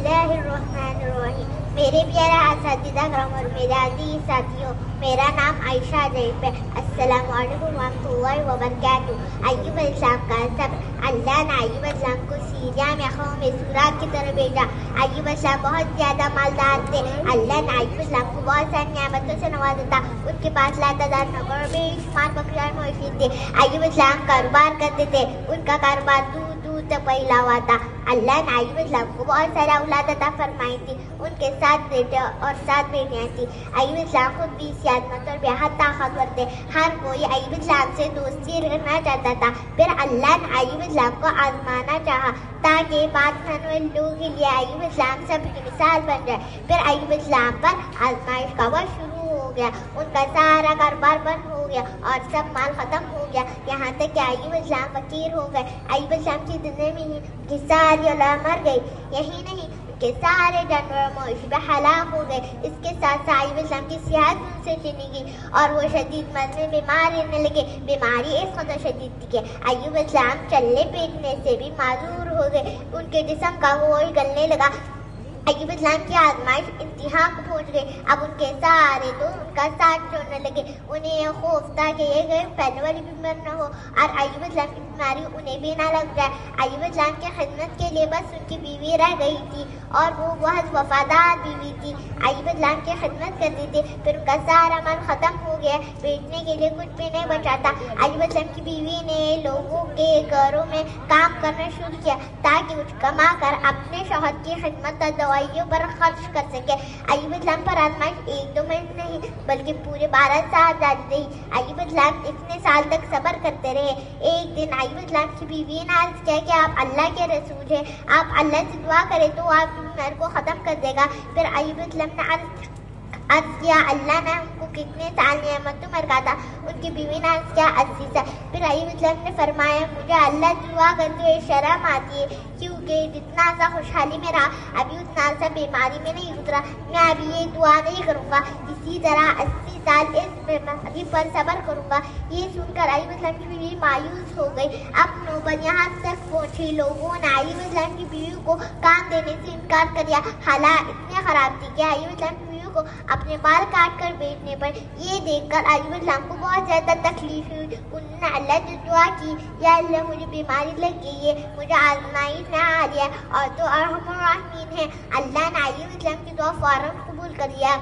اللہ الرحمن الرحیم۔ میرے پیارا اساتذہ کرام اور میرے عزیز ساتھیوں، میرا نام عائشہ ضیف ہے۔ السلام علیکم ورحمۃ اللہ وبرکاتہ۔ ایوب السلام کا صبر۔ اللہ نے ایوب السلام کو سیریا میں قوم سورات کی طرف بھیجا۔ ایوب السلام بہت زیادہ مالدار تھے۔ اللہ نے ایوب السلام کو بہت ساری نعمتوں سے نوازا تھا۔ ان کے پاس لاتعداد نوکر اور بے شمار بکریاں مویشی تھے۔ ایوب السلام کاروبار کرتے تھے۔ ان کا کاروبار دور دور تک پھیلا ہوا تھا۔ اللہ نے ایوب السلام کو بہت سارا اولاد عطا فرمائی تھی۔ ان کے 7 بیٹے اور 7 بیٹیاں تھیں۔ ایوب السلام خود بھی صحت مند اور بہت طاقتور تھے۔ ہر کوئی ایوب السلام سے دوستی رکھنا چاہتا تھا۔ پھر اللہ نے ایوب السلام کو آزمانا چاہا تاکہ بات ماننے والے لوگوں کے لیے ایوب السلام سب کی مثال بن جائے۔ پھر ایوب السلام پر آزمائش کا وقت شروع ہو گیا۔ ان کا سارا کاروبار بند ہو گیا اور سب مال ختم ہو گیا، یہاں تک کہ ایوب السلام فقیر ہو گئے۔ ایوب السلام کی زندگی میں ہی ان کی ساری اولاد مر گئی۔ یہی نہیں، ان کے سارے جانور مویشی پہ ہلاک ہو گئے۔ اس کے ساتھ ساتھ ایوب السلام کی صحت ان سے چلی گئی اور وہ شدید مرض میں بیمار رہنے لگے۔ بیماری اس قدر شدید تھی کہ ایوب السلام چلنے پھرنے سے بھی معذور ہو گئے۔ ان کے جسم کا گوشت گلنے لگا۔ ایوب السلام کی آزمائش انتہا کو پہنچ گئی۔ اب ان کے سارے دوست ان کا ساتھ چھوڑنے لگے۔ انہیں یہ خوف تھا کہ یہ غیر پھیلنے والی بیماری نہ ہو اور ایوب السلام کی بیماری انہیں بھی نہ لگ جائے۔ ایوب السلام کی خدمت کے لیے بس ان کی بیوی رہ گئی تھی اور وہ بہت وفادار بیوی تھی۔ ایوب السلام کی خدمت کرتی تھی۔ پھر ان کا سارا مال ختم ہو گیا، بیچنے کے لیے کچھ بھی نہیں بچا تھا۔ ایوب السلام کی بیوی نے لوگوں کے گھروں میں کام کرنا شروع کیا تاکہ کچھ کما کر اپنے شوہر کی خدمت اور دوائیوں پر خرچ کر سکے۔ ایوب السلام پر آزمائش 1-2 منٹ نہیں بلکہ پورے 12 سال جاری رہی۔ ایوب السلام اتنے سال تک صبر کرتے رہے۔ ایک دن ایوب السلام کی بیوی نے عرض کیا کہ آپ اللہ کے رسول ہیں، آپ اللہ سے دعا کریں تو آپ بیماری کو ختم کر دے گا۔ پھر ایوب السلام نے عرض کیا اللہ نے ہم کو کتنے سال نعمتوں میں رکھا تھا؟ ان کی بیوی نے عرض کیا 80 سال۔ پھر ایوب السلام نے فرمایا مجھے اللہ سے دعا کرتے ہوئے شرم آتی ہے کیونکہ جتنا سا خوشحالی میں رہا ابھی اتنا سا بیماری میں نہیں اترا، میں ابھی یہ دعا نہیں کروں گا، اسی طرح 80 سال اس بیماری پر صبر کروں گا۔ یہ سن کر ایوب السلام کی بیوی مایوس ہو گئی۔ اب نوبت یہاں تک پہنچی، لوگوں نے ایوب السلام کی بیوی کو کام دینے سے انکار کر دیا۔ حالات اتنے خراب تھی کہ ایوب السلام کی بیوی کو اپنے بال کاٹ کر بیچنے پر۔ یہ دیکھ کر ایوب السلام کو بہت زیادہ تکلیف ہوئی۔ انہوں نے اللہ سے دعا کی یا اللہ مجھے بیماری لگ گئی ہے، مجھے آزمائش میں آ رہی ہے اور تو ارحم الراحمین ہے۔ اللہ نے ایوب السلام کی دعا فوراً قبول کر لیا۔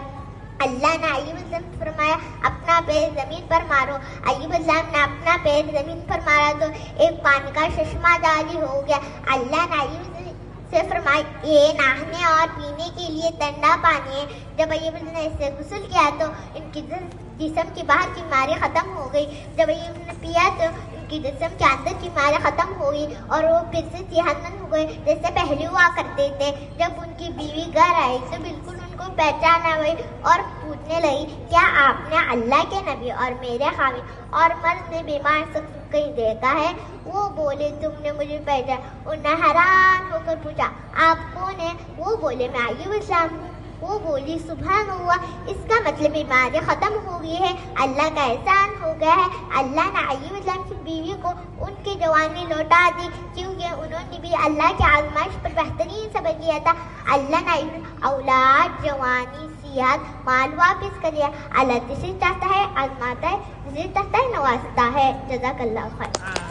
اللہ نے ایوب السلام سے فرمایا اپنا پیر زمین پر مارو۔ ایوب السلام نے اپنا پیر زمین پر مارا تو ایک پانی کا چشمہ جاری ہو گیا۔ اللہ نے ایوب سے فرمایا یہ نہانے اور پینے کے لیے ٹھنڈا پانی ہے۔ جب ایوب نے اس سے غسل کیا تو ان کی جسم کی باہر کی بیماری ختم ہو گئی۔ جب ایوب نے پیا تو ان کی جسم کے اندر کی بیماری ختم ہو گئی اور وہ پھر سے صحت مند ہو گئے جیسے پہلے ہوا کرتے تھے۔ جب ان کی بیوی گھر آئی تو بالکل ان کو پہچانا ہوئی اور پوچھنے لگی کیا آپ نے اللہ کے نبی اور میرے خاوند اور مرد میں بیمار شخص کہیں دیکھا ہے؟ وہ بولے تم نے مجھے پہچانا؟ انہوں نے حیران ہو کر پوچھا آپ کون ہیں؟ وہ بولے میں ایوب السلام ہوں۔ وہ بولی سبحان اللہ، اس کا مطلب بیماری ختم ہو گئی ہے، اللہ کا احسان ہو گیا ہے۔ اللہ نے ایوب السلام کی بیوی کو ان کی جوانی لوٹا دی کیونکہ انہوں نے بھی اللہ کی آزمائش پر بہترین صبر کیا تھا۔ اللہ نے اولاد، جوانی، صحت، مال واپس کر لیا۔ اللہ جسے چاہتا ہے آزماتا ہے، جسے چاہتا ہے نوازتا ہے۔ جزاک اللہ خیر۔